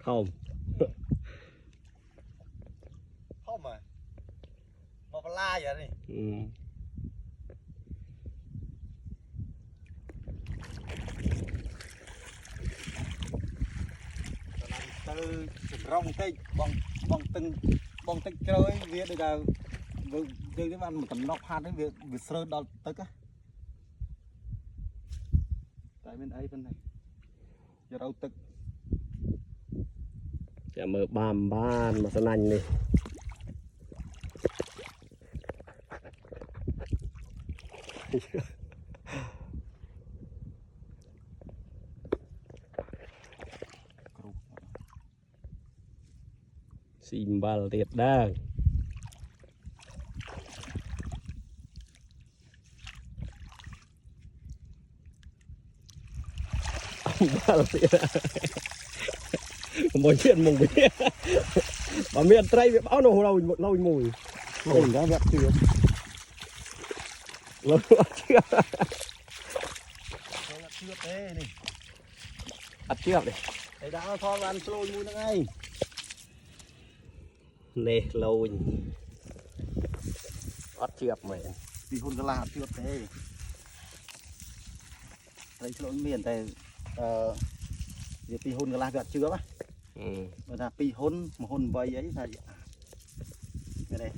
không không mà một la vậy đi từ rong tây bong tây chơi việc được là dương cái văn một tầm nóc hạt đấy việc sơ đo tức á tại bên ấy bên này giờ đâu tứcจะมือบามบ้านมาสนั่นนี่ซิมบัลเตียดได้บัลเตียดmồi chuyện mùng bia mà miền tây bị bão nổ lâu mùi mùi đó vẹt chưa lâu chưa chưa tê này ăn chưa này thầy đã cho ăn xôi mùi nữa ngay nè lâu ăn chưa mày vì hôn cái là chưa tê thầy cho miền tây việc pi hôn cái là vẹt chưa á mà là pi hôn mà hôn vây ấy là cái này